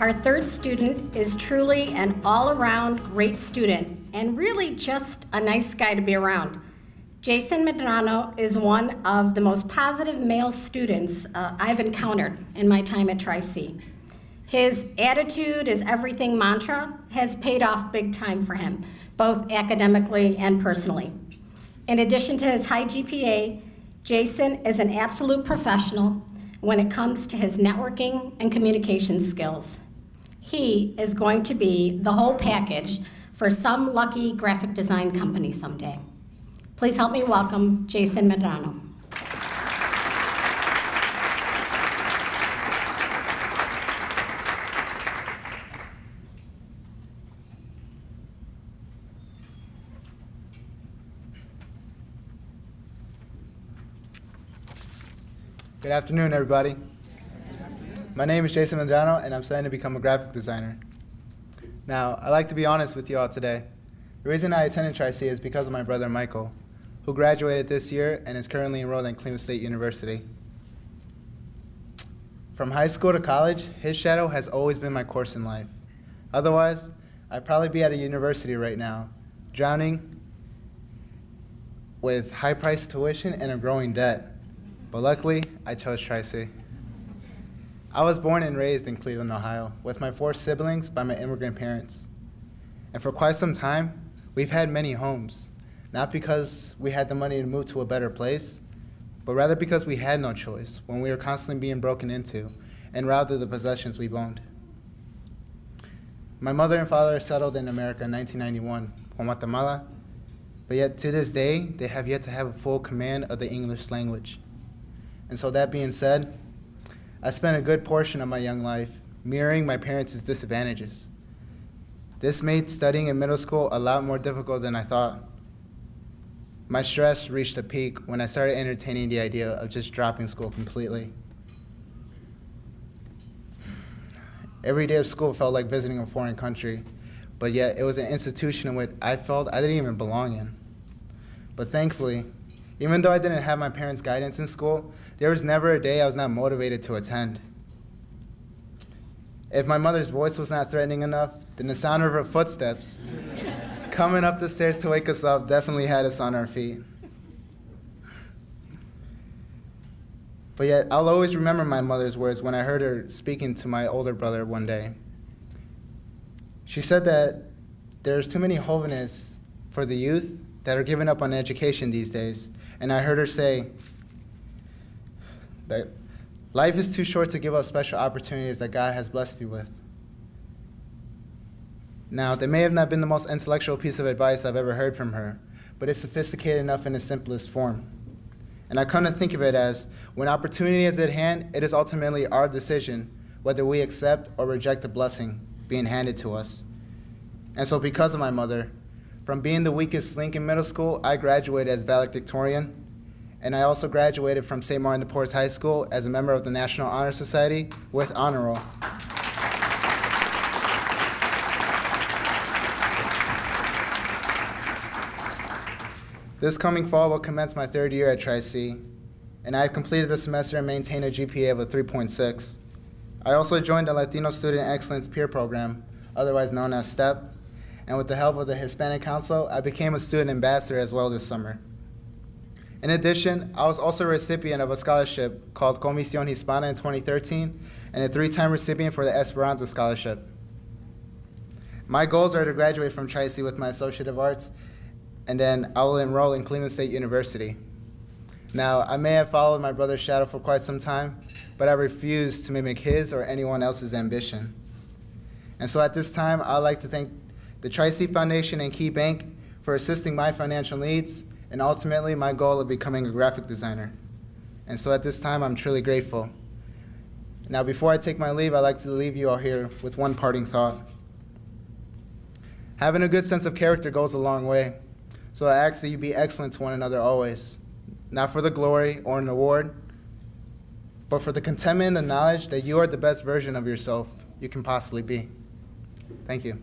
Our third student is truly an all-around great student and really just a nice guy to be around. Jason Medrano is one of the most positive male students I've encountered in my time at Tri-C. His attitude is everything mantra has paid off big time for him, both academically and personally. In addition to his high GPA, Jason is an absolute professional when it comes to his networking and communication skills. He is going to be the whole package for some lucky graphic design company someday. Please help me welcome Jason Medrano. Good afternoon, everybody. My name is Jason Medrano, and I'm studying to become a graphic designer. Now, I'd like to be honest with you all today. The reason I attended Tri-C is because of my brother Michael, who graduated this year and is currently enrolled in Cleveland State University. From high school to college, his shadow has always been my course in life. Otherwise, I'd probably be at a university right now, drowning with high-priced tuition and a growing debt. But luckily, I chose Tri-C. I was born and raised in Cleveland, Ohio, with my 4 siblings by my immigrant parents. And for quite some time, we've had many homes, not because we had the money to move to a better place, but rather because we had no choice when we were constantly being broken into and robbed of the possessions we've owned. My mother and father settled in America in 1991 from Guatemala, but yet to this day, they have yet to have a full command of the English language. And so that being said, I spent a good portion of my young life mirroring my parents' disadvantages. This made studying in middle school a lot more difficult than I thought. My stress reached a peak when I started entertaining the idea of just dropping school completely. Every day of school felt like visiting a foreign country, but yet it was an institution in which I felt I didn't even belong in. But thankfully, even though I didn't have my parents' guidance in school, there was never a day I was not motivated to attend. If my mother's voice was not threatening enough, then the sound of her footsteps coming up the stairs to wake us up definitely had us on our feet. But yet, I'll always remember my mother's words when I heard her speaking to my older brother one day. She said that there's too many jóvenes for the youth that are giving up on education these days. And I heard her say that life is too short to give up special opportunities that God has blessed you with. Now, that may have not been the most intellectual piece of advice I've ever heard from her, but it's sophisticated enough in its simplest form. And I kind of think of it as, when opportunity is at hand, it is ultimately our decision whether we accept or reject the blessing being handed to us. And so because of my mother, from being the weakest link in middle school, I graduated as valedictorian, and I also graduated from St. Martin de Porres High School as a member of the National Honor Society with honor roll. This coming fall will commence my 3rd year at Tri-C, and I have completed the semester and maintained a GPA of a 3.6. I also joined the Latino Student Excellence Peer Program, otherwise known as STEP, and with the help of the Hispanic Council, I became a student ambassador as well this summer. In addition, I was also a recipient of a scholarship called Comisión Hispana in 2013, and a 3-time recipient for the Esperanza Scholarship. My goals are to graduate from Tri-C with my Associate of Arts, and then I will enroll in Cleveland State University. Now, I may have followed my brother's shadow for quite some time, but I refuse to mimic his or anyone else's ambition. And so at this time, I'd like to thank the Tri-C Foundation and Key Bank for assisting my financial needs, and ultimately my goal of becoming a graphic designer. And so at this time, I'm truly grateful. Now, before I take my leave, I'd like to leave you all here with one parting thought. Having a good sense of character goes a long way, so I ask that you be excellent to one another always, not for the glory or an award, but for the contentment and the knowledge that you are the best version of yourself you can possibly be. Thank you.